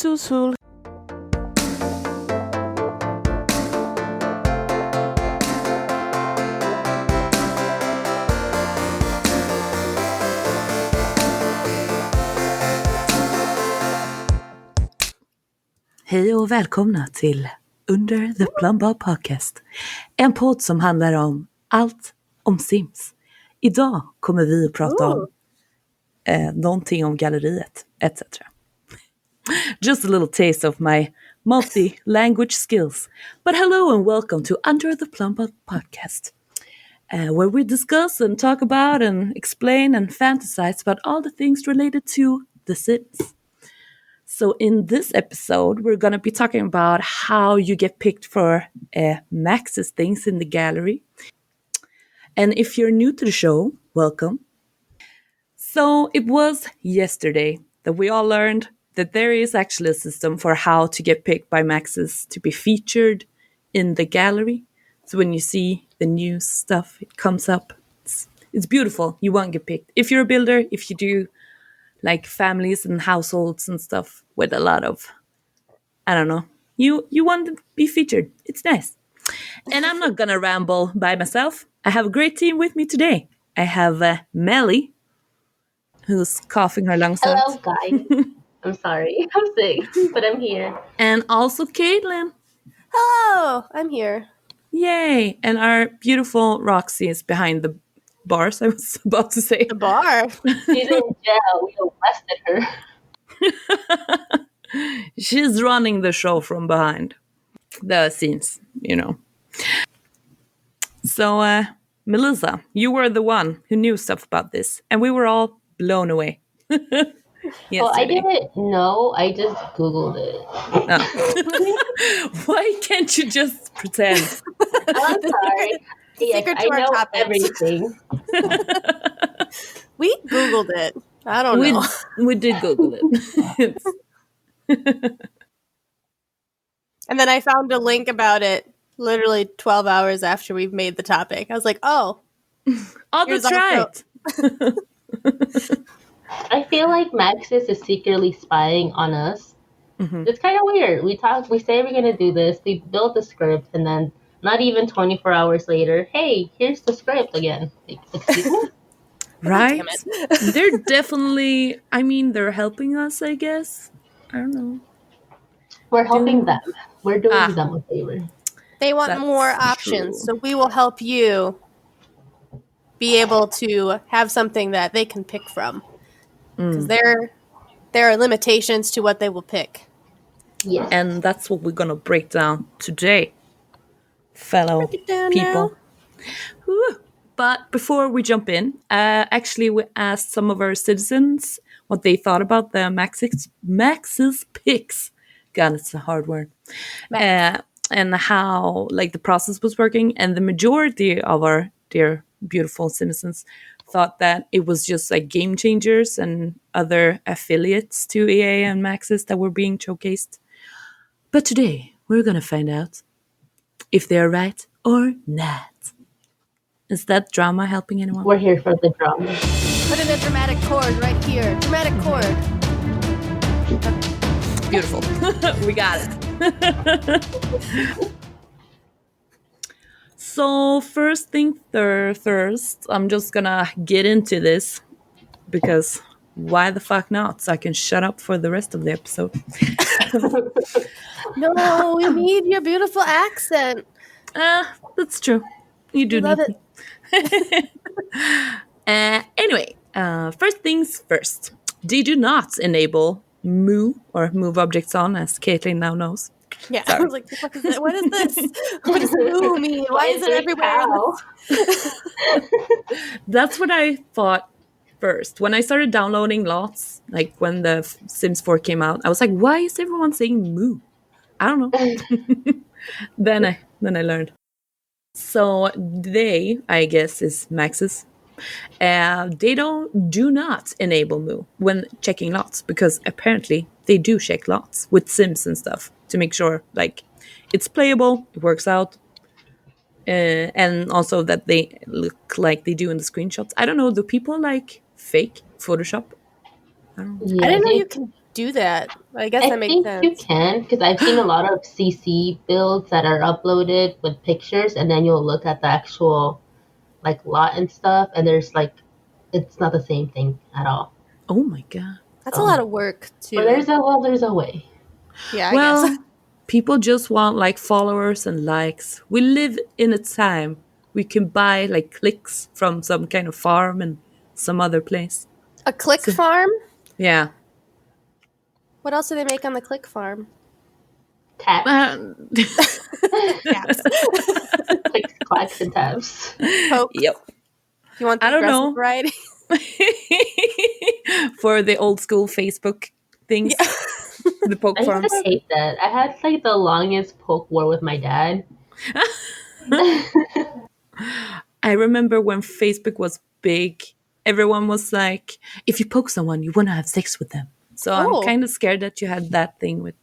Susul. Hej och välkomna till Under the Plumbob Podcast. En podd som handlar om allt om Sims. Idag kommer vi att prata om någonting om galleriet, etc. Just a little taste of my multi-language skills. But hello and welcome to Under the Plumbob Podcast. Where we discuss and talk about and explain and fantasize about all the things related to The Sims. So in this episode, we're going to be talking about how you get picked for Maxis things in the gallery. And if you're new to the show, welcome. So it was yesterday that we all learned that there is actually a system for how to get picked by Maxis to be featured in the gallery. So when you see the new stuff, it comes up. It's beautiful. You won't get picked. If you're a builder, if you do like families and households and stuff with a lot of, I don't know, you want to be featured. It's nice. And I'm not gonna ramble by myself. I have a great team with me today. I have Melly, who's coughing her lungs out. Hello, guys. I'm sorry. I'm sick, but I'm here. And also Caitlin. Hello, I'm here. Yay. And our beautiful Roxy is behind the bars, I was about to say. The bar. She's in jail. We arrested her. She's running the show from behind the scenes, you know. So, Melissa, you were the one who knew stuff about this, and we were all blown away. Well, I didn't know. I just Googled it. Oh. Why can't you just pretend? I'm sorry. Yes, Secret I to our know topics. everything. We Googled it. I don't know. We did Google it. And then I found a link about it literally 12 hours after we've made the topic. I was like, oh. Oh, Here's that's right. I feel like Maxis is secretly spying on us. Mm-hmm. It's kind of weird. We say we're gonna do this. We build the script, and then not even 24 hours later, hey, here's the script again. Like, excuse me? Right? They're definitely, I mean, they're helping us, I guess. I don't know. We're helping them. We're doing them a favor. They want That's more options, true. so we will help you be able to have something that they can pick from. Because there are limitations to what they will pick. Yes. And that's what we're going to break down today, fellow Break it down people. Whew. But before we jump in, actually we asked some of our citizens what they thought about the Maxis picks. God, it's a hard word. And how like the process was working. And the majority of our dear, beautiful citizens thought that it was just like game changers and other affiliates to EA and Maxis that were being showcased. But today, we're going to find out if they're right or not. Is that drama helping anyone? We're here for the drama. Put in a dramatic chord right here. Dramatic chord. Beautiful. We got it. So first thing first, I'm just gonna get into this because why the fuck not? So I can shut up for the rest of the episode. No, we need your beautiful accent. That's true. You do Love need it. me. Anyway, first things first. They do not enable MOO or move objects on, as Caitlin now knows. Yeah, Sorry. I was like, what is this? What does MOO mean? Why is it everywhere? That's what I thought first. When I started downloading lots, like when the Sims 4 came out, I was like, why is everyone saying MOO? I don't know. Then I learned. So they, I guess, is Maxis. They do not enable MOO when checking lots because apparently they do check lots with Sims and stuff to make sure like it's playable, it works out, and also that they look like they do in the screenshots. I don't know. Do people like fake Photoshop? I didn't know you can do that. I guess that makes think sense. you can, because I've seen a lot of CC builds that are uploaded with pictures, and then you'll look at the actual like lot and stuff, and there's like it's not the same thing at all. Oh my god. That's a lot of work too. But there's a way. Yeah, I guess. People just want like followers and likes. We live in a time we can buy like clicks from some kind of farm and some other place. A click farm? Yeah. What else do they make on the click farm? Tabs. Tabs. Clicks, clacks, and tabs. Poke. Yep. You want the I don't aggressive know. variety? For the old school Facebook things. Yeah. The poke I farms. used to hate that. I had like the longest poke war with my dad. I remember when Facebook was big, everyone was like, if you poke someone, you want to have sex with them. So Oh. I'm kind of scared that you had that thing with.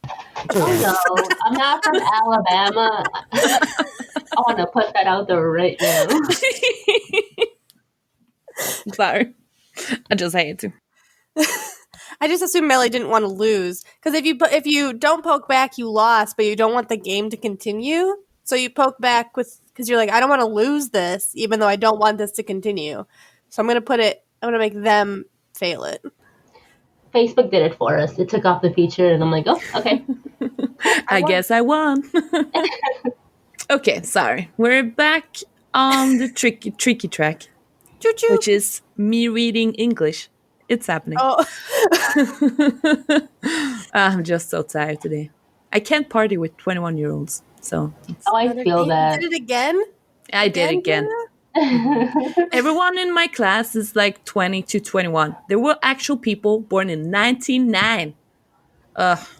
Oh no, I'm not from Alabama. I want to put that out there right now. Sorry. I just hate to. I just assumed Melly didn't want to lose because if you don't poke back, you lost, but you don't want the game to continue. So you poke back because you're like, I don't want to lose this, even though I don't want this to continue. So I'm gonna make them fail it. Facebook did it for us. It took off the feature, and I'm like, oh, okay. I guess I won. Okay, sorry. We're back on the tricky track, Choo-choo. which is me reading English. It's happening. Oh. I'm just so tired today. I can't party with 21-year-olds, so Oh, I feel that. You did it again? I did again. Julia? Everyone in my class is like 20 to 21. There were actual people born in 1999.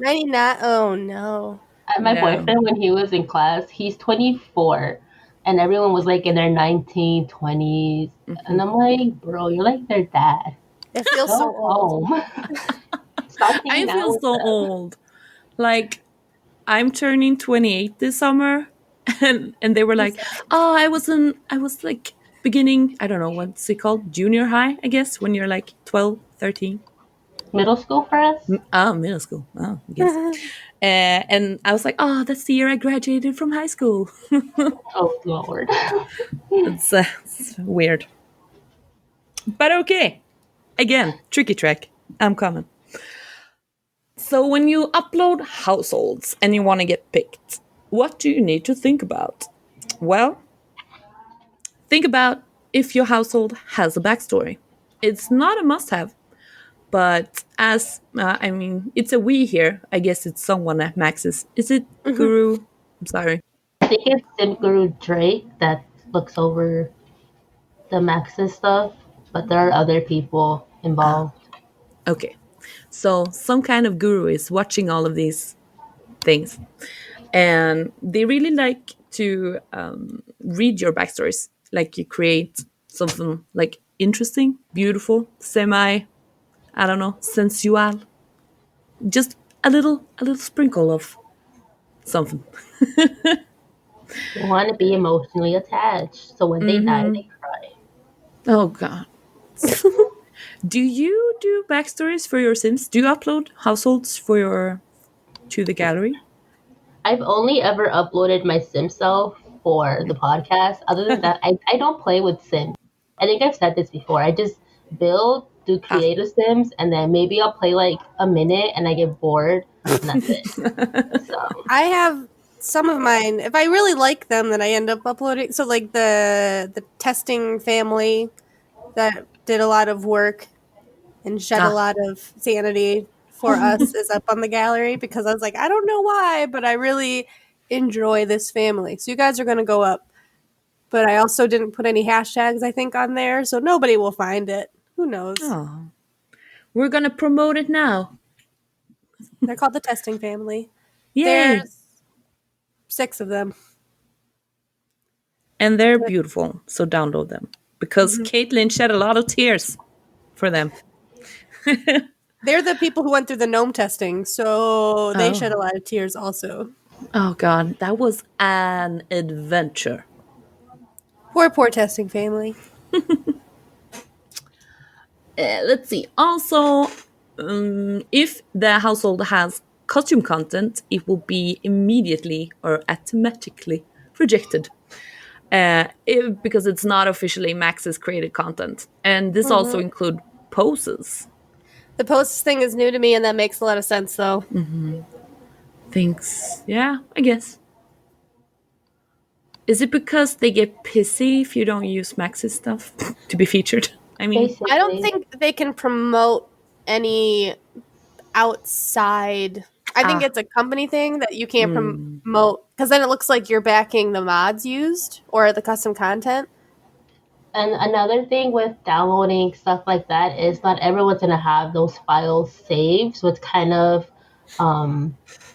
99. Oh no. My No. boyfriend, when he was in class, he's 24, and everyone was like in their 19, 20s. And I'm like, bro, you're like their dad. It feels Go so old. home. Stop I hanging out feel with so them. old. Like, I'm turning 28 this summer, and they were like, "Oh, I was like beginning. I don't know what's it called, junior high, I guess, when you're like 12, 13. Middle school for us? Middle school. Oh, I guess. And I was like, "Oh, that's the year I graduated from high school." Oh, Lord. It's weird, but okay. Again, tricky track. I'm coming. So when you upload households and you want to get picked, what do you need to think about? Well, think about if your household has a backstory. It's not a must-have, but it's a we here. I guess it's someone at Maxis. Is it Guru? I'm sorry. I think it's Sim Guru Drake that looks over the Maxis stuff, but there are other people involved. Okay. So some kind of guru is watching all of these things. And they really like to read your backstories. Like you create something like interesting, beautiful, I don't know, sensual. Just a little sprinkle of something. They want to be emotionally attached, so when they die, they cry. Oh God. Do you do backstories for your Sims? Do you upload households to the gallery? I've only ever uploaded my Sim self for the podcast. Other than that, I don't play with Sims. I think I've said this before. I just build, do creative Sims, and then maybe I'll play like a minute and I get bored, and that's it. So I have some of mine. If I really like them, then I end up uploading. So like the testing family that did a lot of work and shed a lot of sanity for us is up on the gallery because I was like, I don't know why, but I really enjoy this family. So you guys are going to go up. But I also didn't put any hashtags, I think, on there, so nobody will find it. Who knows? Oh. We're going to promote it now. They're called the testing family. Yay. There's 6 of them. And they're beautiful, so download them. Because Caitlin shed a lot of tears for them. They're the people who went through the gnome testing, so they shed a lot of tears also. Oh God, that was an adventure. Poor testing family. Let's see. Also, if the household has costume content, it will be immediately or automatically rejected. Because it's not officially Maxis created content. And this also include poses. The posts thing is new to me, and that makes a lot of sense, though. Things, yeah, I guess. Is it because they get pissy if you don't use Maxis stuff to be featured? I mean, Basically. I don't think they can promote any outside. I think it's a company thing that you can't promote, because then it looks like you're backing the mods used or the custom content. And another thing with downloading stuff like that is not everyone's gonna have those files saved, so it's kind of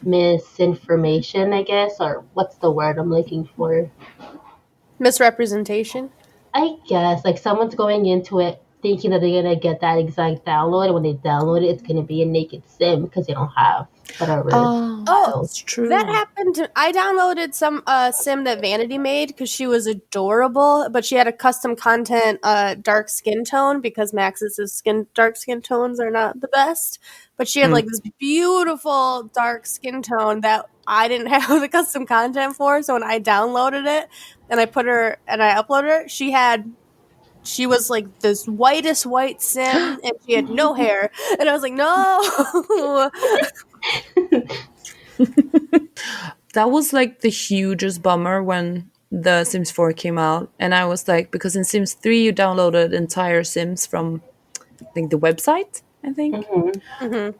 misinformation, I guess, or what's the word I'm looking for? Misrepresentation. I guess like someone's going into it thinking that they're gonna get that exact download, and when they download it, it's gonna be a naked sim because they don't have whatever. that's true. That happened. I downloaded some sim that Vanity made because she was adorable, but she had a custom content dark skin tone because Max's dark skin tones are not the best. But she had like this beautiful dark skin tone that I didn't have the custom content for. So when I downloaded it and I put her and I uploaded her, she was like this whitest white sim and she had no hair. And I was like, no. That was like the hugest bummer when the Sims 4 came out. And I was like, because in Sims 3 you downloaded entire Sims from like the website, I think.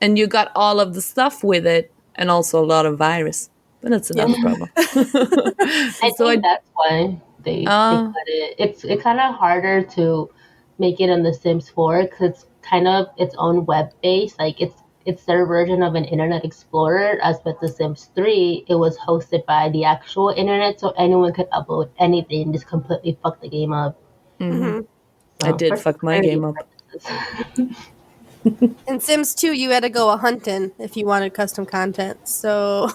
And you got all of the stuff with it and also a lot of virus. But that's another problem. I think that's why they cut it. It's kind of harder to make it on the Sims 4 because it's kind of its own web base. Like it's their version of an Internet Explorer. As with the Sims 3, it was hosted by the actual internet, so anyone could upload anything and just completely fuck the game up. So, I did fuck my game up. In Sims 2, you had to go hunting if you wanted custom content. So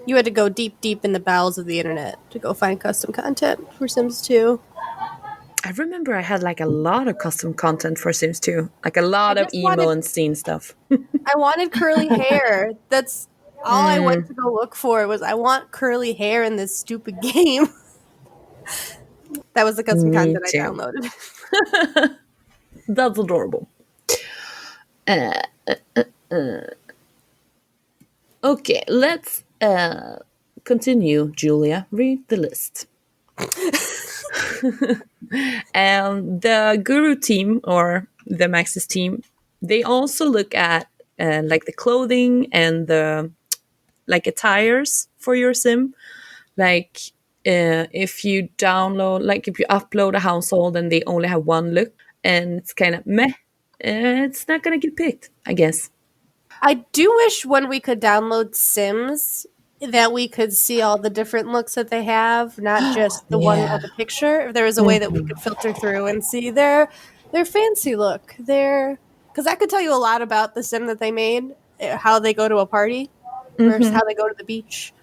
you had to go deep, deep in the bowels of the internet to go find custom content for Sims 2. I remember I had like a lot of custom content for Sims 2. Like a lot of emo and scene stuff. I wanted curly hair. That's all I went to go look for was I want curly hair in this stupid game. That was the custom content I downloaded. That's adorable. Okay, let's continue, Julia. Read the list. And the Guru team or the Maxis team, they also look at like the clothing and the like attires for your sim. Like if you download, like if you upload a household and they only have one look and it's kind of meh, it's not gonna get picked, I guess. I do wish when we could download Sims that we could see all the different looks that they have, not just the one of the picture. If there was a way that we could filter through and see their fancy look, because that could tell you a lot about the sim that they made, how they go to a party versus how they go to the beach.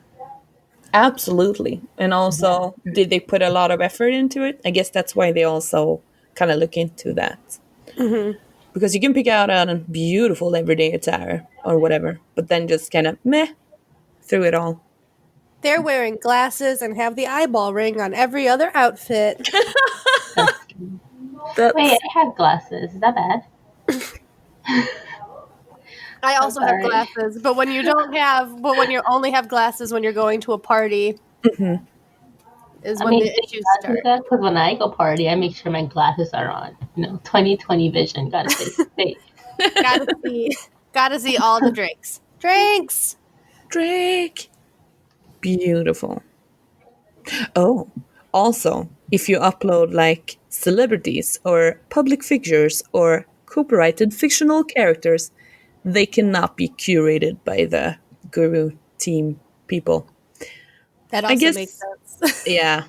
Absolutely. And also, did they put a lot of effort into it? I guess that's why they also kind of look into that. Because you can pick out a beautiful everyday attire or whatever, but then just kind of meh through it all. They're wearing glasses and have the eyeball ring on every other outfit. Wait, I have glasses. Is that bad? I also have glasses, but when you only have glasses when you're going to a party, is when the issues start. Because when I go party, I make sure my glasses are on. 20/20 vision. Gotta stay safe. Gotta see all the drinks. Drake. Beautiful. Oh, also, if you upload like celebrities or public figures or copyrighted fictional characters, they cannot be curated by the Guru team people. That also makes sense. Yeah.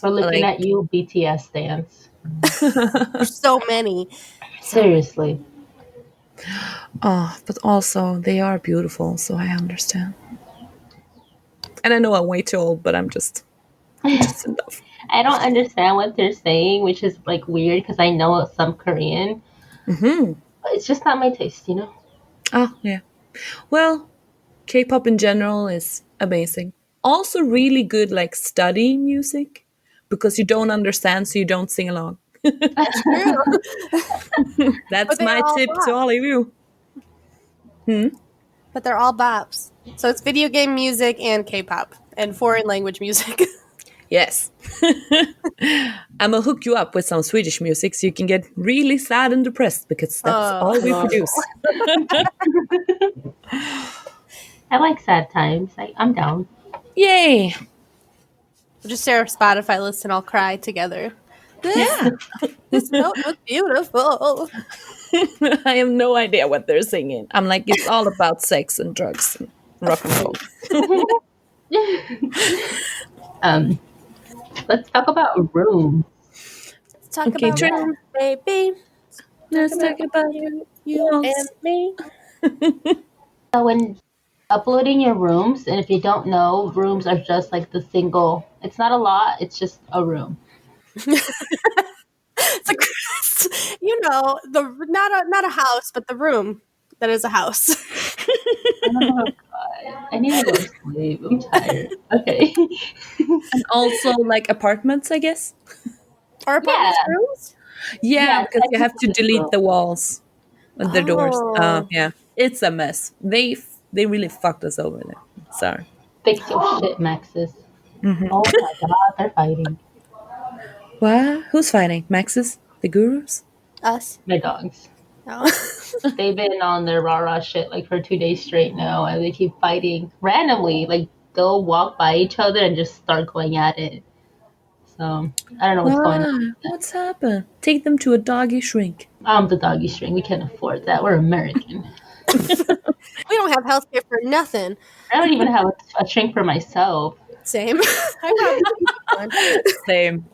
We're looking at you, BTS stans. There's so many. Seriously. Oh, but also they are beautiful, so I understand. And I know I'm way too old, but I'm just enough. I don't understand what they're saying, which is like weird because I know some Korean. It's it's just not my taste, you know? Oh, yeah. Well, K-pop in general is amazing. Also really good like study music because you don't understand, so you don't sing along. That's true. That's But they're my all tip to bops. all of you. But they're all bops. So it's video game music and K-pop and foreign language music. Yes. I'm gonna hook you up with some Swedish music so you can get really sad and depressed because that's all we Oh. produce. I like sad times. I'm down. Yay! We'll just share a Spotify list and I'll cry together. Yeah. This note was beautiful. I have no idea what they're singing. I'm like, it's all about sex and drugs and rock and roll. Let's talk about rooms. Let's talk Okay, about Trent. rooms, baby. Let's talk about you walls. and me. So when uploading your rooms, and if you don't know, rooms are just like the single. It's not a lot. It's just a room. It's like, the not a house, but the room that is a house. Oh God, I need to go to sleep. I'm tired. Okay. And also like apartments, I guess. Or apartments rooms? Yeah, Yeah, because you have to technically delete so. the walls and the doors. Oh. Yeah, it's a mess. They really fucked us over there. Sorry. Fix your shit, Maxis. Oh my God, they're fighting. What? Who's fighting? Maxis? The gurus? Us. My dogs. No. They've been on their rah-rah shit like for 2 days straight now, and they keep fighting randomly. Like they'll walk by each other and just start going at it. So I don't know what's going on. What's happened? Take them to a doggy shrink. I'm the doggy string. We can't afford that. We're American. We don't have healthcare for nothing. I don't even have a shrink for myself. Same. I probably need one. Same.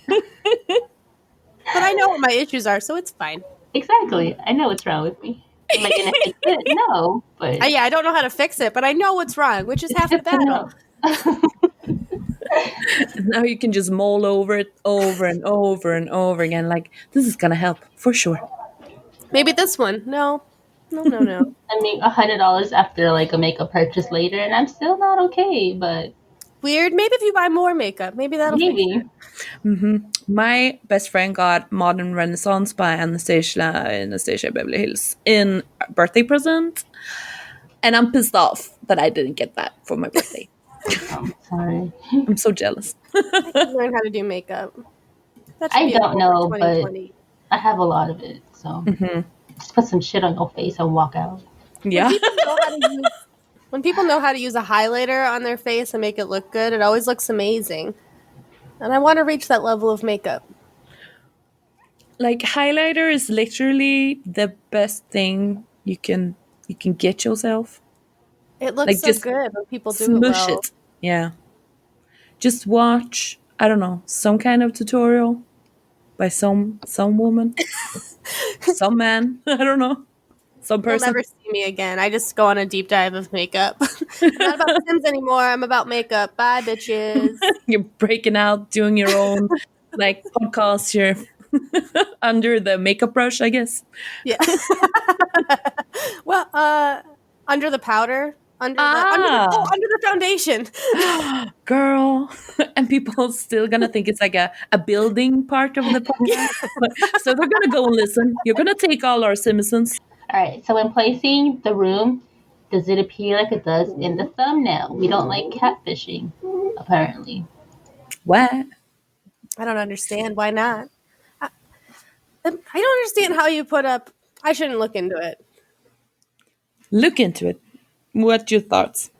But I know what my issues are, so it's fine. Exactly. I know what's wrong with me. Am I gonna fix it? No, but Yeah, I don't know how to fix it, but I know what's wrong, which is half the good to know. battle. Now you can just mull over it over and over and over again. Like, this is gonna help for sure. Maybe this one. No. I make $100 after like a makeup purchase later, and I'm still not okay. But Weird. Maybe if you buy more makeup, maybe that'll fix maybe. it. My best friend got Modern Renaissance by Anastasia Beverly Hills in a birthday present. And I'm pissed off that I didn't get that for my birthday. I'm sorry. I'm so jealous. I can learn how to do makeup. That should I be a don't goal know, for but 2020. I have a lot of it. So just put some shit on your face and walk out. Yeah. When people know how to use a highlighter on their face and make it look good, it always looks amazing. And I want to reach that level of makeup. Like, highlighter is literally the best thing you can get yourself. It looks Like, so just good when people do it Smush well. it. Yeah. Just watch, I don't know, some kind of tutorial by some woman. Some man. I don't know. Some You'll person. never see me again. I just go on a deep dive of makeup. I'm not about Sims anymore. I'm about makeup. Bye, bitches. You're breaking out, doing your own like podcast here under the makeup brush, I guess. Yeah. Well, under the powder, under the foundation. Girl. And people still gonna think it's like a building part of the podcast. So they're gonna go and listen. You're gonna take all our Simpsons. All right. So when placing the room, does it appear like it does in the thumbnail? We don't like catfishing, apparently. What? I don't understand. Why not? I don't understand how you put up. I shouldn't look into it. Look into it. What's your thoughts?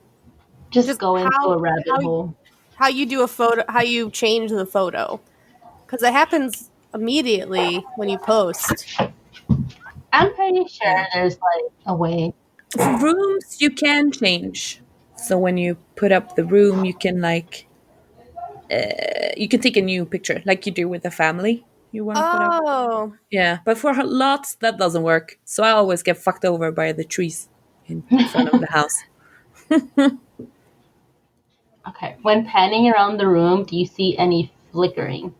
Just go into a rabbit hole. How you do a photo? How you change the photo? Because it happens immediately when you post. I'm pretty sure there's like a way. Rooms you can change. So when you put up the room, you can like you can take a new picture, like you do with a family. You want to put up. Oh, Yeah, but for lots that doesn't work. So I always get fucked over by the trees in front of the house. Okay. When panning around the room, do you see any flickering?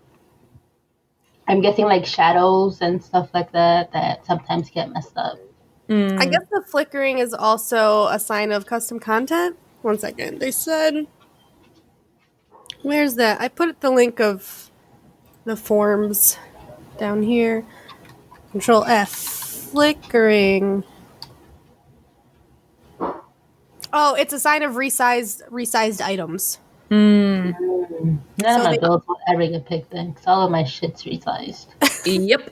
I'm guessing like shadows and stuff like that sometimes get messed up. I guess the flickering is also a sign of custom content. 1 second. They said, where's that? I put the link of the forms down here. Control F. Flickering. Oh, it's a sign of resized items. None So of my they- builds will ever get picked in because all of my shit's resized. Yep.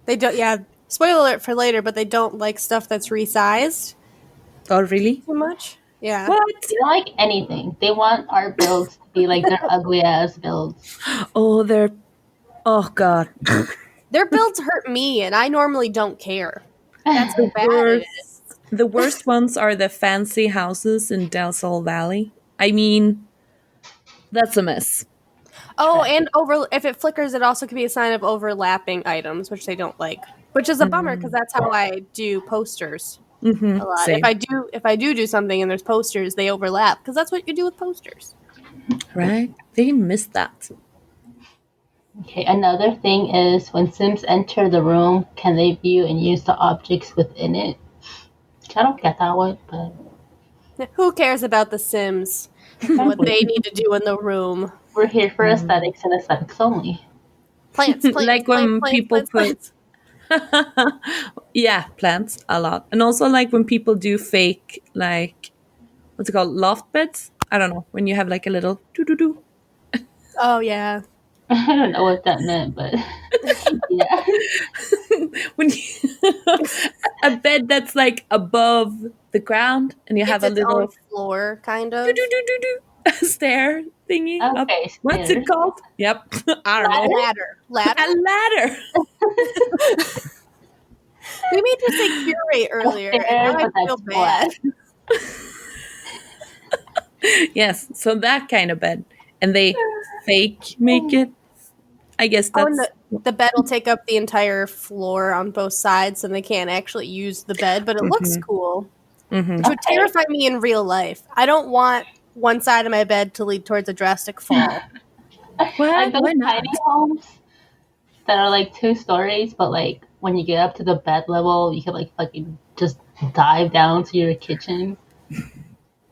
They don't. Yeah. Spoiler alert for later, but they don't like stuff that's resized Oh, really? too much. Yeah. What? They don't like anything. They want our builds to be like their ugly ass builds. Oh, they're... Oh, God. Their builds hurt me, and I normally don't care. That's how bad it is. The worst ones are the fancy houses in Del Sol Valley. I mean, that's a mess. Oh, and if it flickers, it also could be a sign of overlapping items, which they don't like. Which is a bummer because that's how I do posters a lot. Same. If I do something and there's posters, they overlap because that's what you do with posters. Right? They missed that. Okay, another thing is when Sims enter the room, can they view and use the objects within it? I don't get that one, but Who cares about the Sims? What they need to do in the room. we're here for aesthetics and aesthetics only. Plants, Like when people put- Yeah, plants a lot. And also like when people do fake, like, what's it called? Loft beds? I don't know. When you have like a little doo-doo-doo. Oh, yeah. I don't know what that meant, but yeah. When you, a bed that's like above the ground and you have It's a its little own floor, kind of. doo-doo-doo-doo-doo stair thingy. up. Okay, What's stairs. it called? Yep. I don't know. Ladder. A ladder. We made you say curate earlier. Stairs, and now I but feel that's bad. Yes, so that kind of bed. And they fake make it. I guess Oh, that's... and the bed will take up the entire floor on both sides, and they can't actually use the bed, but it looks cool. Mhm. Which would terrify me in real life. I don't want one side of my bed to lead towards a drastic fall. Well, Like those why not? tiny homes that are like 2 stories, but like when you get up to the bed level, you can like fucking just dive down to your kitchen.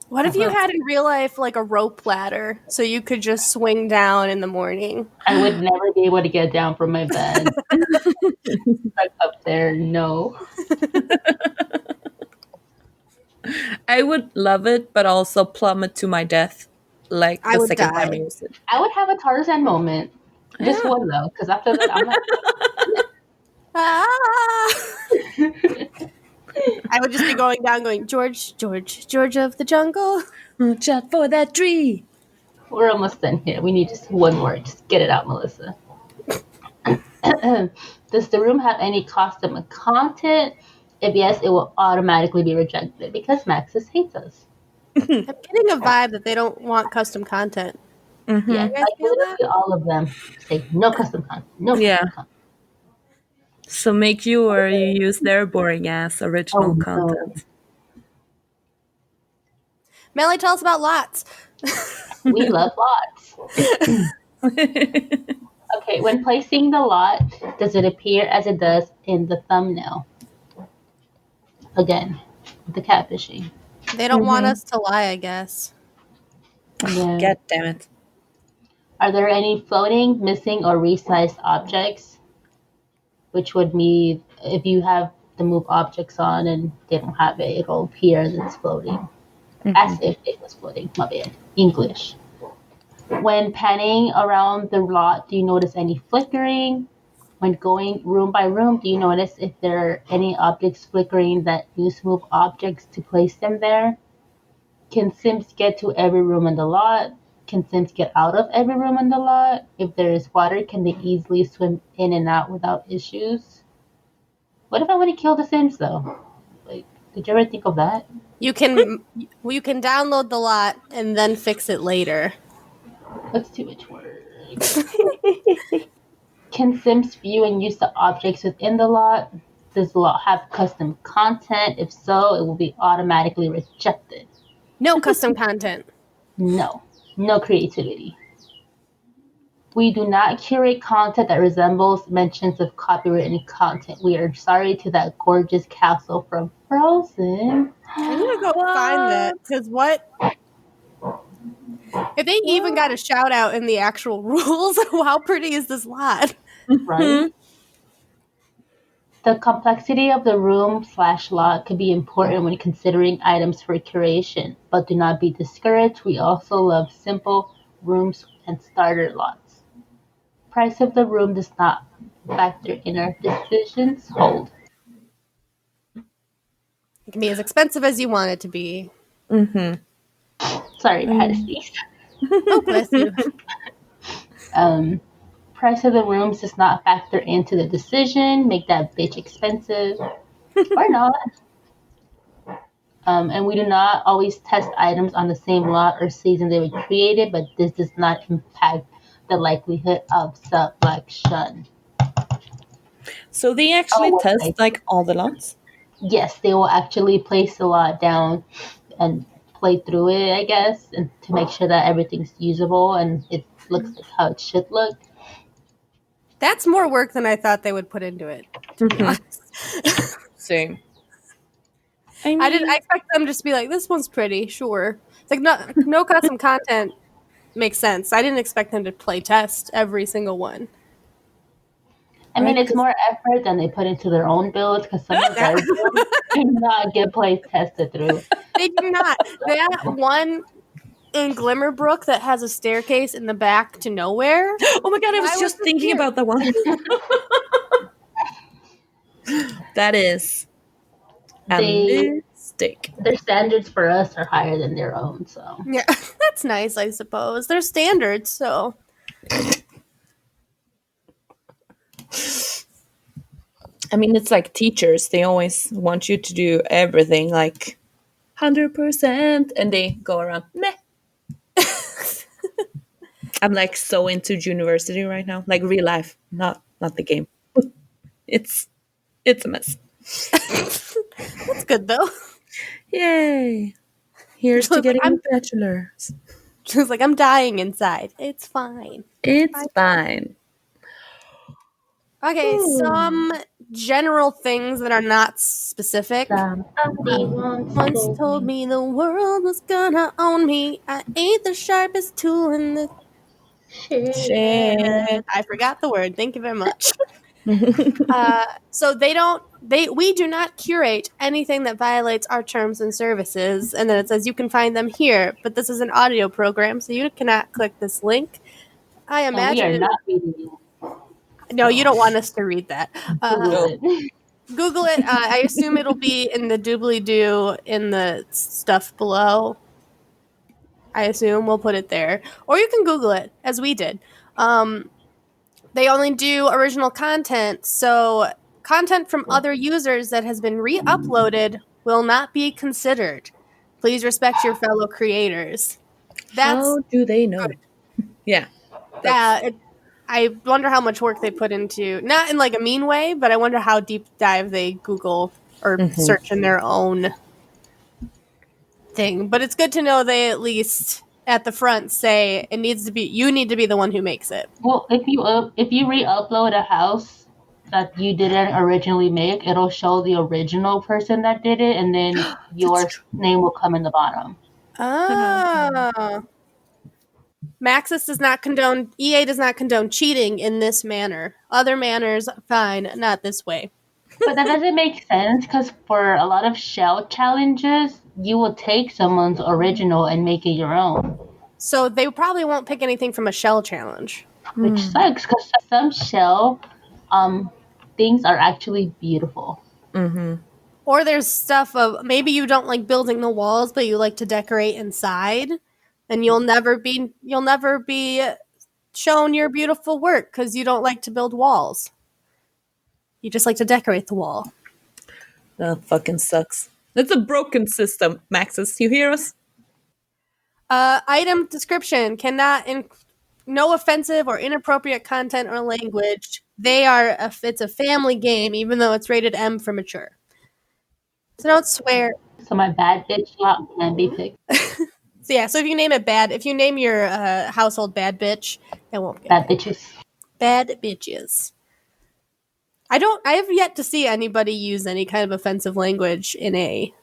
What if you had in real life like a rope ladder so you could just swing down in the morning? I would never be able to get down from my bed. Like up there, no. I would love it, but also plummet to my death. Like I the would second die. time I use it. I would have a Tarzan moment. Just Yeah. one though, because after that I'm like, Ah! I would just be going down, going, George of the jungle. Watch out for that tree. we're almost done here. We need just one more. Just get it out, Melissa. Does the room have any custom content? If yes, it will automatically be rejected because Maxis hates us. I'm getting a vibe that they don't want custom content. Yeah, You guys like feel that? literally all of them say no custom content. No custom Yeah. content. So make sure you use their boring ass original Oh, no. content. Melly, tell us about lots. We love lots. Okay, when placing the lot, does it appear as it does in the thumbnail? Again, the catfishing. They don't want us to lie, I guess. Yeah. God damn it. Are there any floating, missing, or resized objects? Which would mean if you have the move objects on and they don't have it, it'll appear that it's floating. As if it was floating. My bad. English. When panning around the lot, do you notice any flickering? When going room by room, do you notice if there are any objects flickering that use move objects to place them there? Can Sims get to every room in the lot? Can Sims get out of every room in the lot? If there is water, can they easily swim in and out without issues? What if I want to kill the Sims though? Like, did you ever think of that? You can download the lot and then fix it later. That's too much work. Can Sims view and use the objects within the lot? Does the lot have custom content? If so, it will be automatically rejected. No custom content. No. No creativity. We do not curate content that resembles mentions of copywritten content. We are sorry to that gorgeous castle from Frozen. I need to go find that, because what? If they even got a shout out in the actual rules, how pretty is this lot? Right? The complexity of the room/lot could be important when considering items for curation, but do not be discouraged. We also love simple rooms and starter lots. Price of the room does not factor in our decisions. Hold. It can be as expensive as you want it to be. Sorry, I had to sneeze. Oh, bless you. Price of the rooms does not factor into the decision. Make that bitch expensive or not. And we do not always test items on the same lot or season they were created, but this does not impact the likelihood of selection. So they actually test like all the lots? Yes, they will actually place the lot down and play through it, I guess, and to make sure that everything's usable and it looks like how it should look. That's more work than I thought they would put into it, to be honest. Same. I expect them just to be like, this one's pretty, sure. It's like no custom content makes sense. I didn't expect them to play test every single one. I mean, it's more effort than they put into their own builds because some of their builds do not get play tested through. They do not. That one in Glimmerbrook that has a staircase in the back to nowhere. Oh my god, I was just thinking about that one. That is a mistake. Their standards for us are higher than their own, so. Yeah, that's nice, I suppose. They're standards, so. I mean, it's like teachers. They always want you to do everything like 100%, and they go around, meh. I'm like so into university right now, like real life, not the game. It's a mess. That's good though. Yay! Here's to getting a bachelor's. She's like, I'm dying inside. It's fine. It's fine. Okay, some general things that are not specific. Somebody once told me the world was gonna own me. I ain't the sharpest tool in the shed. I forgot the word. Thank you very much. So we do not curate anything that violates our terms and services. And then it says you can find them here, but this is an audio program, so you cannot click this link. I imagine we are not reading you. No, you don't want us to read that. Google it. I assume it'll be in the doobly-doo in the stuff below. I assume we'll put it there. Or you can Google it, as we did. They only do original content, so content from other users that has been re-uploaded will not be considered. Please respect your fellow creators. How do they know? Yeah. I wonder how much work they put into, not in like a mean way, but I wonder how deep dive they Google or search in their own thing. But it's good to know they at least at the front say you need to be the one who makes it. Well, if you re-upload a house that you didn't originally make, it'll show the original person that did it, and then your name will come in the bottom. Oh. Maxis does not condone, EA does not condone cheating in this manner. Other manners, fine, not this way. But that doesn't make sense because for a lot of shell challenges, you will take someone's original and make it your own. So they probably won't pick anything from a shell challenge. Which sucks because some shell things are actually beautiful. Mm-hmm. Or there's stuff of, maybe you don't like building the walls, but you like to decorate inside. And you'll never be shown your beautiful work because you don't like to build walls. You just like to decorate the wall. That fucking sucks. It's a broken system, Maxis. You hear us? Item description cannot no offensive or inappropriate content or language. It's a family game, even though it's rated M for mature. So don't swear. So my bad bitch lot can be picked. So yeah, so if you name it bad, if you name your household bad bitch, it won't get Bad picked. bitches. Bad bitches. I have yet to see anybody use any kind of offensive language in a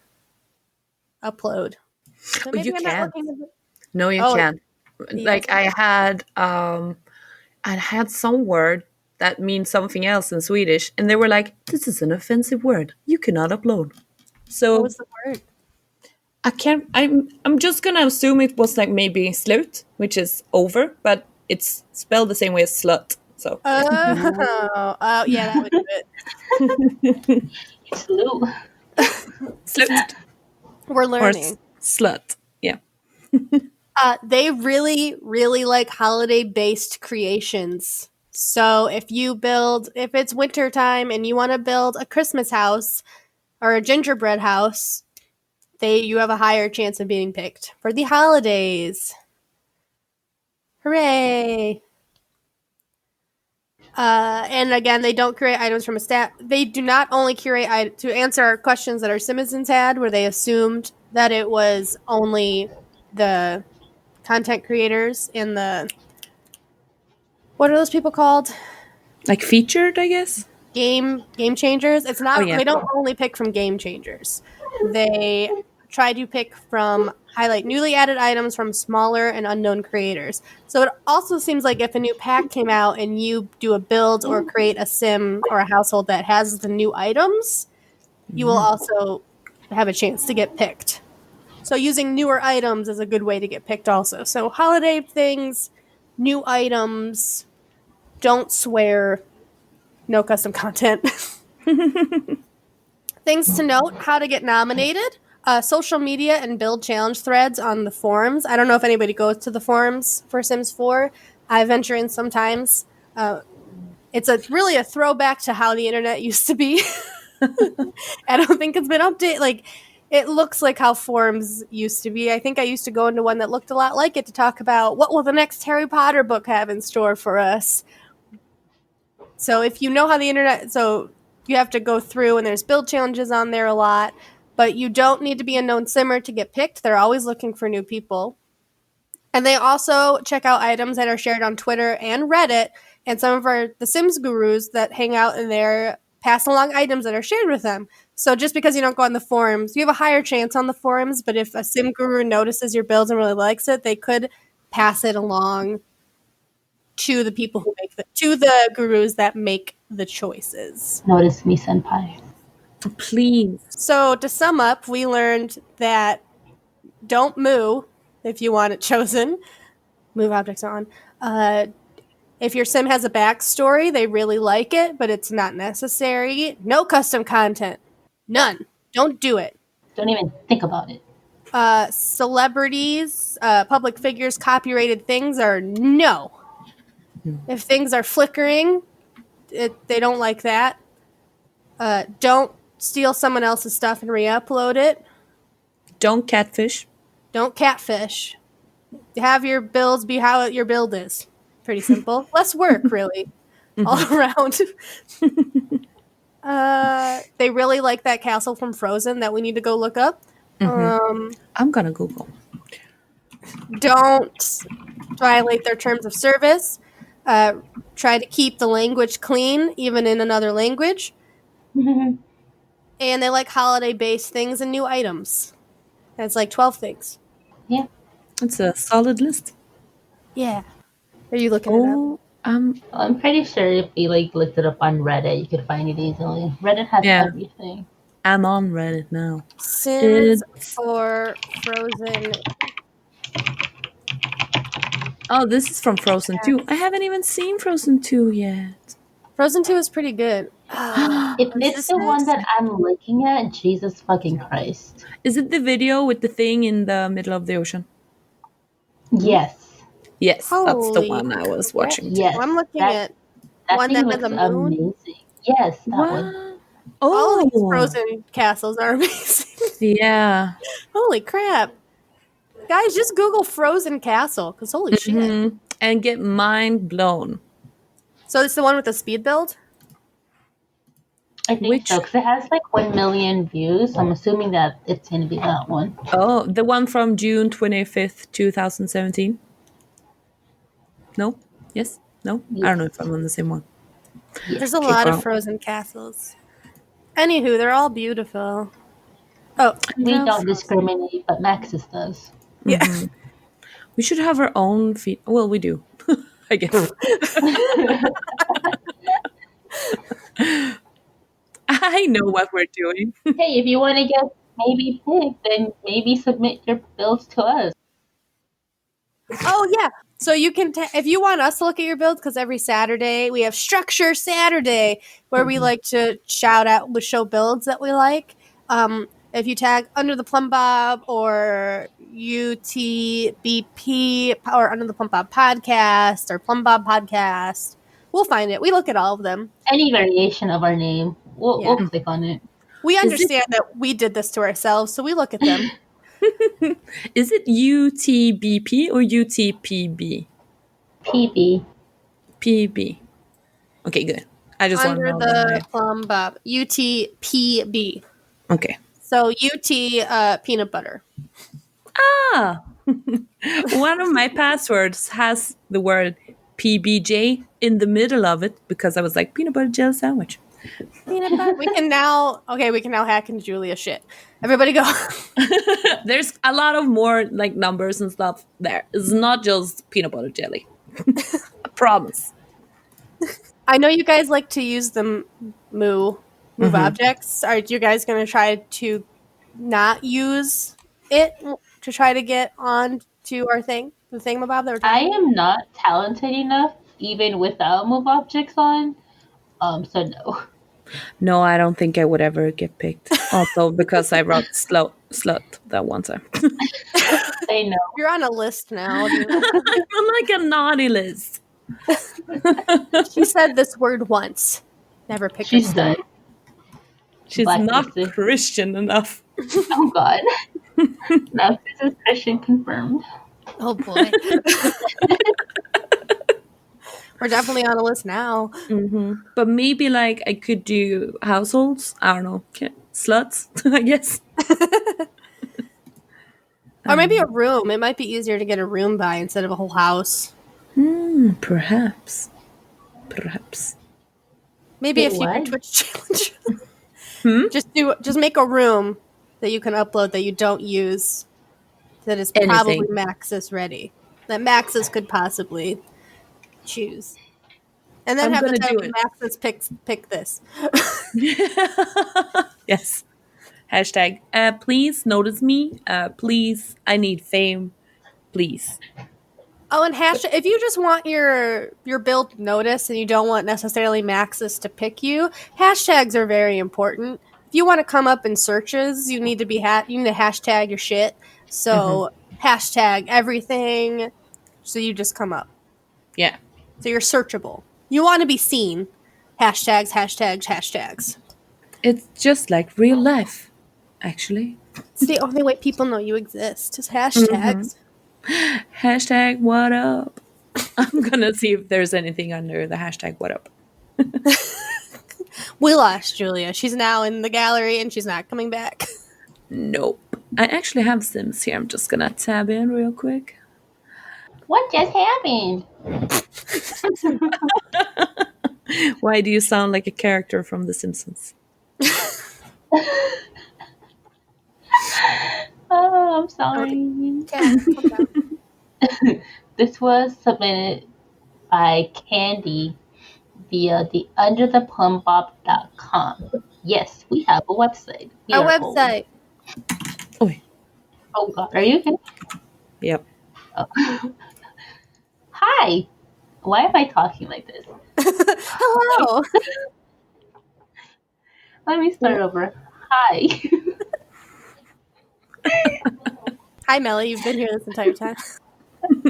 upload. So maybe You I'm not can't. looking at it. No, you Oh, can't. you Like guys- I had some word that means something else in Swedish, and they were like, "This is an offensive word. You cannot upload." what So was the word? I can't. I'm just gonna assume it was like maybe slut, which is over, but it's spelled the same way as slut. So Oh, yeah, that would do it. Slew. slut We're or learning. slut. Yeah. They really, really like holiday-based creations. So if it's winter time and you want to build a Christmas house or a gingerbread house, you have a higher chance of being picked for the holidays. Hooray! And again, they don't create items from a stat. They do not only curate to answer questions that our citizens had, where they assumed that it was only the content creators and what are those people called? Like featured, I guess. Game changers. It's not. Oh, yeah. They don't only pick from game changers. They try to pick from highlight newly added items from smaller and unknown creators. So it also seems like if a new pack came out and you do a build or create a sim or a household that has the new items, you will also have a chance to get picked. So using newer items is a good way to get picked also. So holiday things, new items, don't swear, no custom content. Things to note, how to get nominated, social media and build challenge threads on the forums. I don't know if anybody goes to the forums for Sims 4. I venture in sometimes. It's really a throwback to how the internet used to be. I don't think it's been updated. Like, it looks like how forums used to be. I think I used to go into one that looked a lot like it to talk about what will the next Harry Potter book have in store for us. So if you know how the internet, so you have to go through and there's build challenges on there a lot, but you don't need to be a known simmer to get picked. They're always looking for new people. And they also check out items that are shared on Twitter and Reddit, and some of the Sims gurus that hang out in there pass along items that are shared with them. So just because you don't go on the forums, you have a higher chance on the forums, but if a Sim guru notices your builds and really likes it, they could pass it along to the people who to the gurus that make the choices. Notice me, senpai. Please. So to sum up, we learned that don't moo if you want it chosen. Move objects on. If your sim has a backstory, they really like it, but it's not necessary. No custom content. None. Don't do it. Don't even think about it. Celebrities, public figures, copyrighted things are no. If things are flickering, they don't like that. Don't steal someone else's stuff and re-upload it. Don't catfish. Don't catfish. Have your builds be how your build is. Pretty simple. Less work, really, all around. They really like that castle from Frozen that we need to go look up. I'm gonna Google. Don't violate their terms of service. Try to keep the language clean, even in another language. And they like holiday-based things and new items. That's like 12 things. Yeah. It's a solid list. Yeah. Are you looking it up? I'm pretty sure if you looked it up on Reddit, you could find it easily. Reddit has everything. I'm on Reddit now. Sims for Frozen. Oh, this is from Frozen 2. I haven't even seen Frozen 2 yet. Frozen 2 is pretty good. If it's the one that I'm looking at, Jesus fucking Christ. Is it the video with the thing in the middle of the ocean? Yes. Yes, that's the Holy one I was watching. Yes. I'm looking at one that has a moon. Amazing. Yes, that one. Oh, all of these Frozen castles are amazing. Yeah. Holy crap. Guys, just Google Frozen Castle, because holy shit. And get mind blown. So it's the one with the speed build? I think so, because it has like 1 million views. So I'm assuming that it's going to be that one. Oh, the one from June 25th, 2017? No? Yes? No? I don't know if I'm on the same one. Yes. There's a lot of frozen castles. Anywho, they're all beautiful. Oh, We don't discriminate, but Maxis does. yeah. We should have our own feet. Well, we do, I guess. I know what we're doing. Hey, if you want to get maybe picked, then maybe submit your builds to us. Oh, yeah. So you can, if you want us to look at your builds, because every Saturday we have Structure Saturday, where we like to show builds that we like. If you tag Under the Plumbob or UTBP or Under the Plumbob Podcast or Plumbob Podcast, we'll find it. We look at all of them. Any variation of our name, we'll click on it. We understand that we did this to ourselves, so we look at them. Is it UTBP or UTPB? PB. PB. Okay, good. I just want to know. Under the Plumbob. UTPB. Okay. So UT peanut butter. Ah! One of my passwords has the word PBJ in the middle of it because I was like, peanut butter jelly sandwich. Peanut butter. We can now hack into Julia's shit. Everybody go. There's a lot of more like numbers and stuff there. It's not just peanut butter jelly. I promise. I know you guys like to use the move objects. Are you guys going to try to not use it to try to get on to our thing, the thingamabob that we're I talking am not talented enough, even without move objects on. So no. No, I don't think I would ever get picked. Also, because I wrote slut that one time. They know. You're on a list now. I'm like a naughty list. She said this word once. Never picked her. She's done. She's not Christian enough. Oh God. Now this is Christian confirmed. Oh boy. We're definitely on a list now. Mm-hmm. But maybe like I could do households. I don't know. Sluts, I guess. Or maybe a room. It might be easier to get a room by instead of a whole house. Perhaps. Maybe if you can Twitch challenge. Just make a room that you can upload that you don't use. That is probably Maxis ready. That Maxis could possibly choose. And then have the time when Maxis pick this. Yes. Hashtag, please notice me. Please, I need fame. Please. Oh, and hashtag, if you just want your build noticed and you don't want necessarily Maxis to pick you, hashtags are very important. If you want to come up in searches, you need to hashtag your shit. So hashtag everything, so you just come up. Yeah. So you're searchable. You want to be seen. Hashtags. It's just like real life, actually. It's the only way people know you exist, is hashtags. Hashtag what up? I'm gonna see if there's anything under the hashtag what up. We lost Julia. She's now in the gallery and she's not coming back. Nope. I actually have Sims here. I'm just gonna tab in real quick. What just happened? Why do you sound like a character from The Simpsons? Oh, I'm sorry. This was submitted by Candy via the undertheplumbob.com. Yes, we have a website. Our website. Oh God, are you okay? Yep. Oh. Hi. Why am I talking like this? Hello. Let me start over. Hi. Hi, Melly. You've been here this entire time.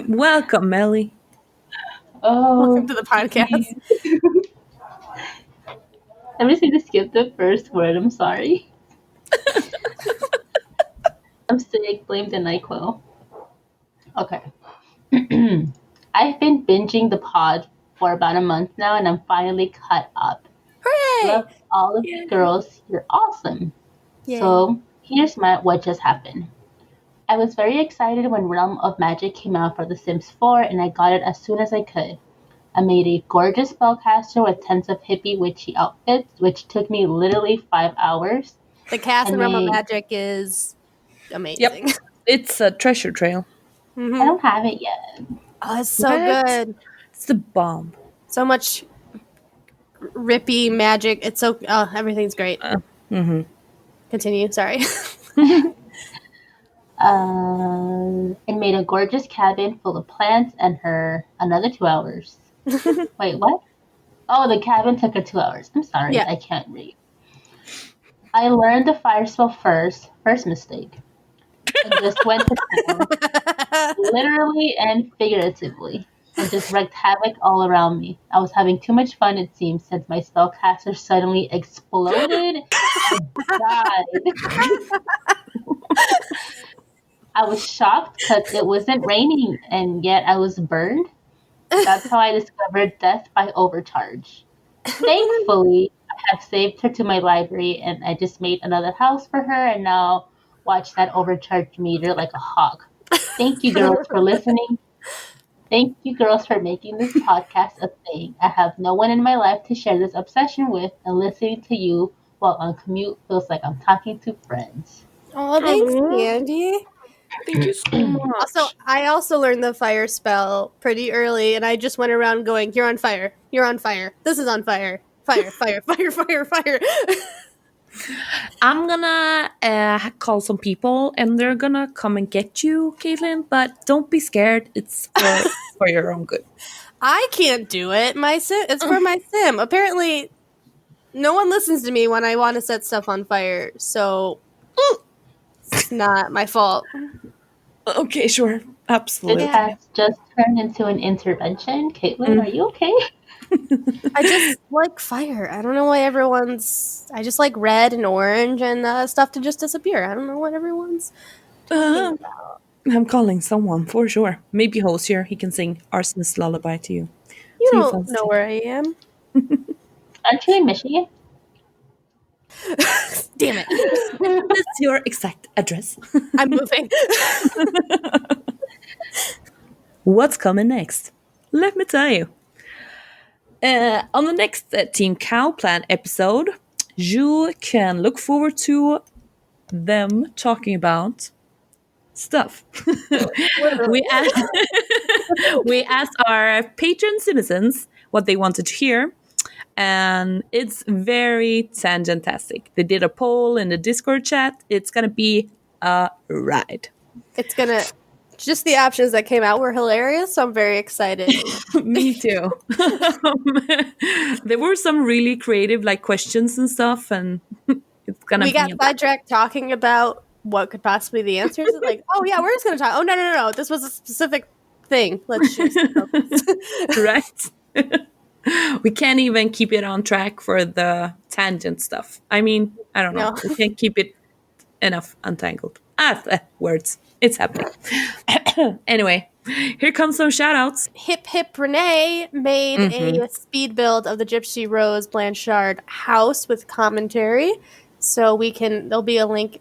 Welcome, Melly. Oh. Welcome to the podcast. I'm just going to skip the first word. I'm sorry. I'm sick. Blame the NyQuil. Okay. I've been binging the pod for about a month now, and I'm finally caught up. Hooray! Love all of you girls. You're awesome. Yay. So here's what just happened. I was very excited when Realm of Magic came out for The Sims 4, and I got it as soon as I could. I made a gorgeous spellcaster with tons of hippie witchy outfits, which took me literally 5 hours. The cast in Realm of Magic is amazing. Yep. It's a treasure trail. Mm-hmm. I don't have it yet. Oh, it's so good. It's the bomb. So much rippy magic. It's so everything's great. Continue. Sorry. And made a gorgeous cabin full of plants and another 2 hours. Wait, what? Oh, the cabin took her 2 hours. I'm sorry, I can't read. I learned the fire spell first mistake. And just went to town, literally and figuratively, and just wreaked havoc all around me. I was having too much fun, it seems, since my spellcaster suddenly exploded and died. I was shocked because it wasn't raining, and yet I was burned. That's how I discovered death by overcharge. Thankfully, I have saved her to my library, and I just made another house for her, and now watch that overcharge meter like a hawk. Thank you, girls, for listening. Thank you, girls, for making this podcast a thing. I have no one in my life to share this obsession with, and listening to you while on commute feels like I'm talking to friends. Oh, thanks, Andy. Thank you so much. I also learned the fire spell pretty early, and I just went around going, "You're on fire. You're on fire. This is on fire. Fire, fire, fire, fire, fire." I'm gonna call some people, and they're gonna come and get you, Caitlin. But don't be scared. It's for your own good. I can't do it. It's for my sim. Apparently, no one listens to me when I want to set stuff on fire, so it's not my fault. Okay, sure. Absolutely. This has just turned into an intervention. Caitlin, are you okay? I just like fire. I don't know why I just like red and orange and stuff to just disappear. I don't know what everyone's talking about. I'm calling someone for sure. Maybe Hosier. He can sing Arson's lullaby to you. You don't know where I am. Aren't you in Michigan? Damn it. That's your exact address. I'm moving. What's coming next? Let me tell you. On the next Team Cow Plan episode, you can look forward to them talking about stuff. we asked our patron citizens what they wanted to hear, and it's very tangentastic. They did a poll in the Discord chat. It's gonna be a ride. Just the options that came out were hilarious, so I'm very excited. Me too. There were some really creative questions and stuff, and it's gonna we got sidetracked talking about what could possibly be the answers. Oh yeah, we're just gonna talk. Oh no, this was a specific thing. Let's just right. We can't even keep it on track for the tangent stuff. I mean, I don't know. No. We can't keep it enough untangled. Words. It's happening. Anyway, here comes some shout-outs. Hip Hip Renee made a speed build of the Gypsy Rose Blanchard house with commentary. So there'll be a link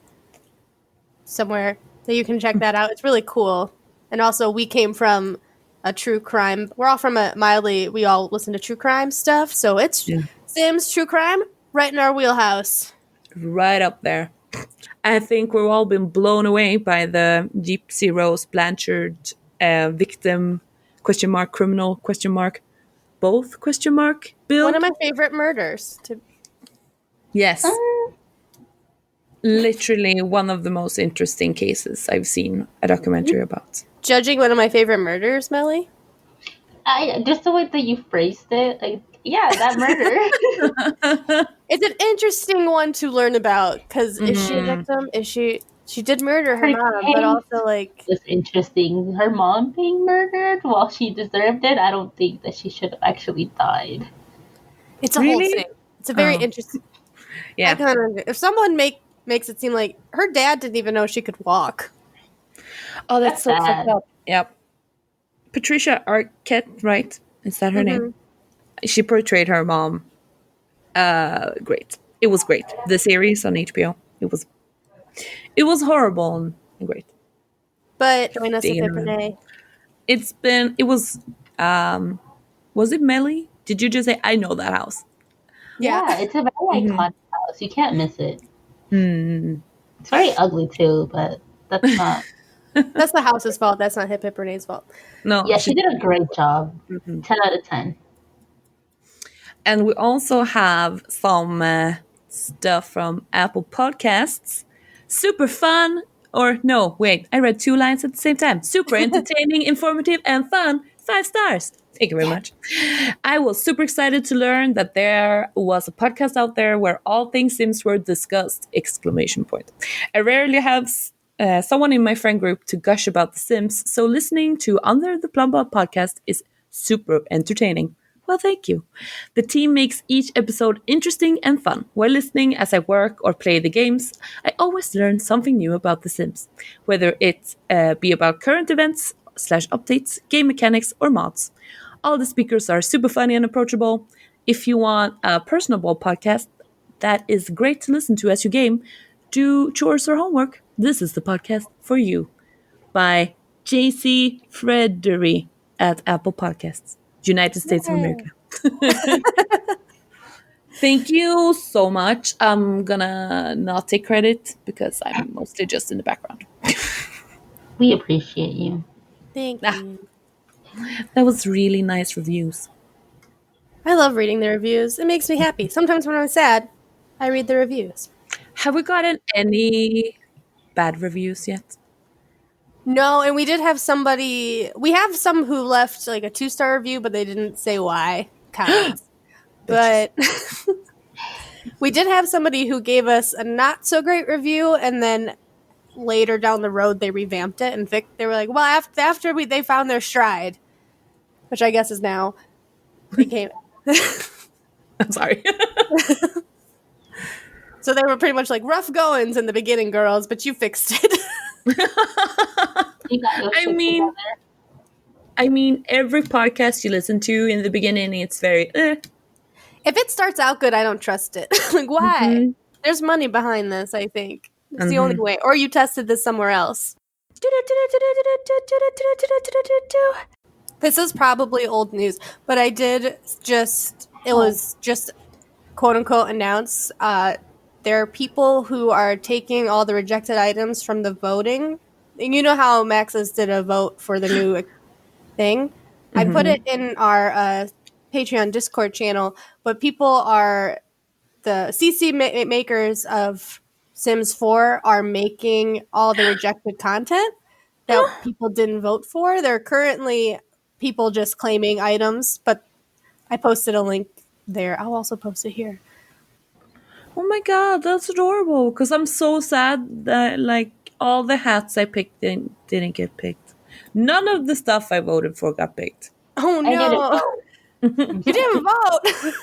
somewhere that you can check that out. It's really cool. And also, we came from a true crime. We're all from we all listen to true crime stuff. So it's Sims, true crime, right in our wheelhouse. Right up there. I think we've all been blown away by the Gypsy Rose Blanchard victim, criminal, both, build. One of my favorite murders. Yes. Literally one of the most interesting cases I've seen a documentary about. Judging one of my favorite murders, Melly? Just the way that you phrased it, that murder. It's an interesting one to learn about, because is she a victim? Is she did murder her mom, but also It's interesting. Her mom being murdered while she deserved it, I don't think that she should have actually died. It's a whole thing. It's a very interesting... Yeah. If someone makes it seem like her dad didn't even know she could walk. Oh, that's so fucked up. Yep. Patricia Arquette, right? Is that her name? She portrayed her mom Great. It was great. The series on HBO. It was horrible and great. But join us at Digging around. Pipernay. It was it Melly? Did you just say, I know that house? Yeah, it's a very iconic house. You can't miss it. It's very ugly too, but that's not. That's the house's fault. That's not Hip Pipernay's fault. No. Yeah, she did a great job. 10 out of 10. And we also have some stuff from Apple Podcasts. Super fun. Or no, wait, I read 2 lines at the same time. Super entertaining, informative, and fun. 5 stars. Thank you very much. I was super excited to learn that there was a podcast out there where all things Sims were discussed! ! I rarely have someone in my friend group to gush about The Sims, so listening to Under the Plumbob Podcast is super entertaining. Well, thank you. The team makes each episode interesting and fun. While listening as I work or play the games, I always learn something new about The Sims, whether it be about current events / updates, game mechanics, or mods. All the speakers are super funny and approachable. If you want a personable podcast that is great to listen to as you game, do chores or homework, this is the podcast for you. By JC Frederi at Apple Podcasts, United States of America. Thank you so much. I'm gonna not take credit because I'm mostly just in the background. We appreciate you. Thank you. That was really nice reviews. I love reading the reviews. It makes me happy. Sometimes when I'm sad, I read the reviews. Have we gotten any bad reviews yet? No, and we did have somebody. We have some who left like a 2-star review, but they didn't say why. Comments. But we did have somebody who gave us a not so great review, and then later down the road they revamped it and they were like, well, after they found their stride, which I guess is now became. I'm sorry. So they were pretty much like rough goings in the beginning, girls, but you fixed it. I mean, every podcast you listen to in the beginning, it's very. If it starts out good, I don't trust it. Like, why? Mm-hmm. There's money behind this, I think. It's the only way. Or you tested this somewhere else. This is probably old news, but I did it was just quote unquote announce. There are people who are taking all the rejected items from the voting. And you know how Maxis did a vote for the new thing? Mm-hmm. I put it in our Patreon Discord channel, but people are the CC makers of Sims 4 are making all the rejected content that people didn't vote for. There are currently people just claiming items, but I posted a link there. I'll also post it here. Oh my god, that's adorable. Because I'm so sad that like all the hats I picked didn't get picked. None of the stuff I voted for got picked. Oh no. You didn't vote.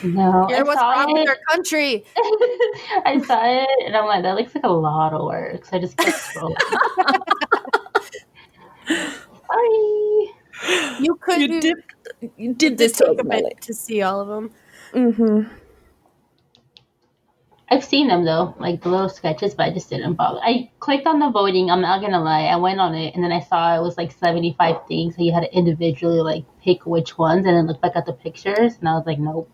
No, You're what's wrong with our country. I saw it and I'm like, that looks like a lot of work. So I just kept scrolling. Sorry. You did this take a bit to see all of them. Mm-hmm. I've seen them though, like the little sketches, but I just didn't bother. I clicked on the voting. I'm not gonna lie, I went on it and then I saw it was like 75 things, so you had to individually like pick which ones, and then look back at the pictures, and I was like, nope.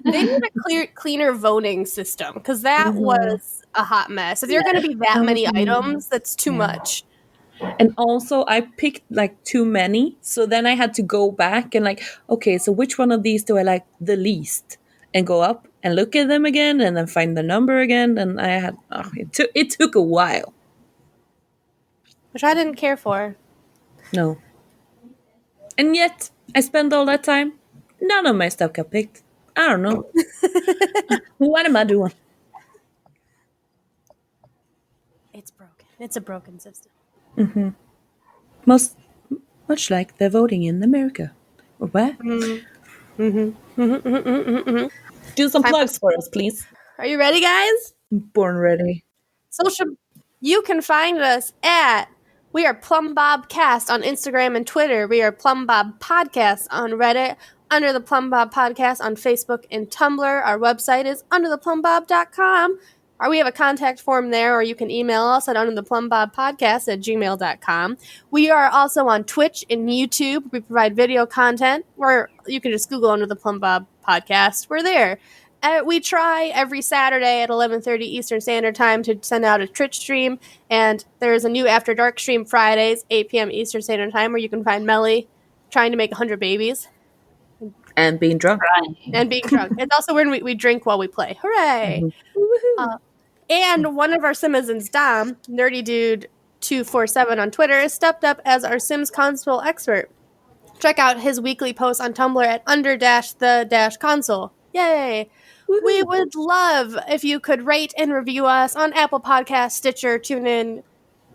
They need a cleaner voting system because that was a hot mess. If you're going to be that many items, that's too much. And also, I picked like too many, so then I had to go back and like, okay, so which one of these do I like the least? And go up and look at them again, and then find the number again. And I had it took a while, which I didn't care for. No, and yet I spent all that time. None of my stuff got picked. I don't know. What am I doing? It's broken. It's a broken system. Mm-hmm. Much like the voting in America. Or what? Mm-hmm. Mm-hmm. Mm-hmm. Mm-hmm. Do some plugs for us, please. Are you ready, guys? Born ready. You can find us at We Are Plumbobcast on Instagram and Twitter. We are Plumbob Podcast on Reddit. Under the Plumbob Podcast on Facebook and Tumblr. Our website is undertheplumbob.com. Or we have a contact form there, or you can email us at undertheplumbobpodcast@gmail.com. We are also on Twitch and YouTube. We provide video content, or you can just Google Under the Plumbob Podcast. We're there. We try every Saturday at 11:30 Eastern Standard Time to send out a Twitch stream, and there's a new After Dark stream Fridays, 8 p.m. Eastern Standard Time, where you can find Melly trying to make 100 babies. And being drunk. And being drunk. It's also when we drink while we play. Hooray! Mm-hmm. And one of our Simizens, Dom, Nerdy Dude 247 on Twitter, has stepped up as our Sims console expert. Check out his weekly posts on Tumblr at under-the-console. Yay! Woo-hoo. We would love if you could rate and review us on Apple Podcasts, Stitcher, TuneIn,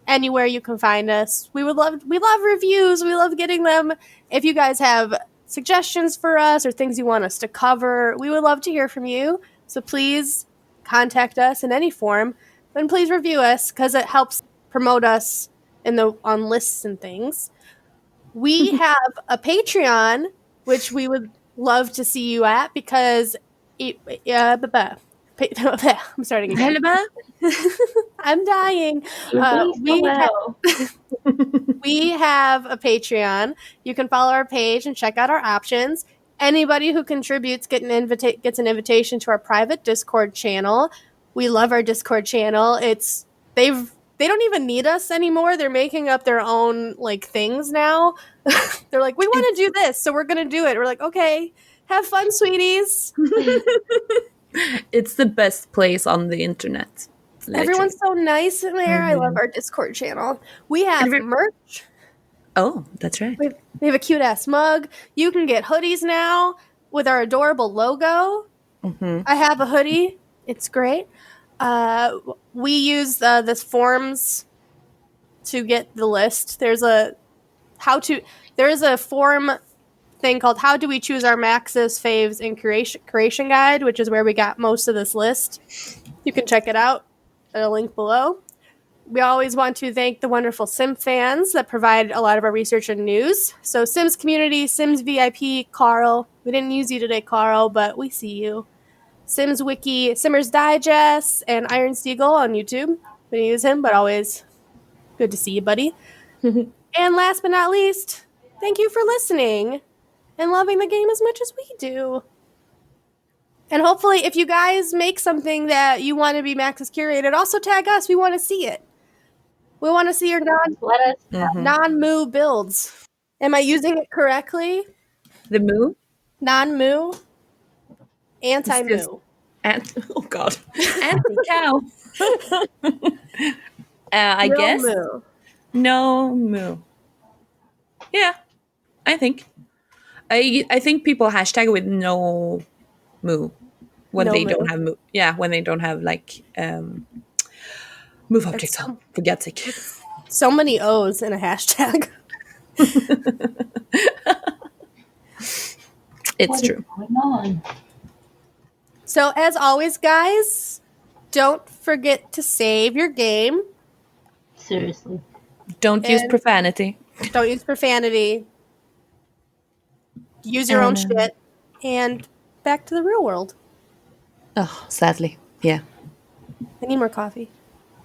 anywhere you can find us. We love reviews. We love getting them. If you guys have suggestions for us or things you want us to cover, we would love to hear from you. So please contact us in any form, and please review us because it helps promote us on lists and things. We have a Patreon, which we would love to see you at because I'm starting again. I'm dying. We have a Patreon. You can follow our page and check out our options. Anybody who contributes gets an invitation to our private Discord channel. We love our Discord channel. They don't even need us anymore. They're making up their own things now. They're like, we want to do this, so we're going to do it. We're like, okay, have fun, sweeties. It's the best place on the internet. Literally. Everyone's so nice in there. I love our Discord channel. We have merch. Oh, that's right. We have a cute-ass mug. You can get hoodies now with our adorable logo. Mm-hmm. I have a hoodie. It's great. We use this forms to get the list. There is a form thing called How Do We Choose Our Maxis, Faves, and Curation Guide, which is where we got most of this list. You can check it out at a link below. We always want to thank the wonderful Sim fans that provide a lot of our research and news. So Sims Community, Sims VIP, Carl. We didn't use you today, Carl, but we see you. Sims Wiki, Simmers Digest, and Iron Seagull on YouTube. We didn't use him, but always good to see you, buddy. And last but not least, thank you for listening and loving the game as much as we do. And hopefully, if you guys make something that you want to be Maxis Curated, also tag us. We want to see it. We want to see your non-MOO builds. Am I using it correctly? The MOO? Non-MOO? Anti-MOO. Oh, God. Anti-cow. I guess. MOO. No MOO. Yeah, I think. I think people hashtag with no MOO when they don't have MOO. Yeah, when they don't have move objects on, for God's sake. So many O's in a hashtag. It's true. What's going on? So as always, guys, don't forget to save your game. Seriously. Don't use profanity. Don't use profanity. Use your own shit. And back to the real world. Oh, sadly. Yeah. I need more coffee.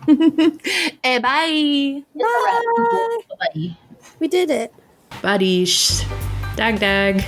Bye. Bye. Bye. We did it. Buddies. Dag dag.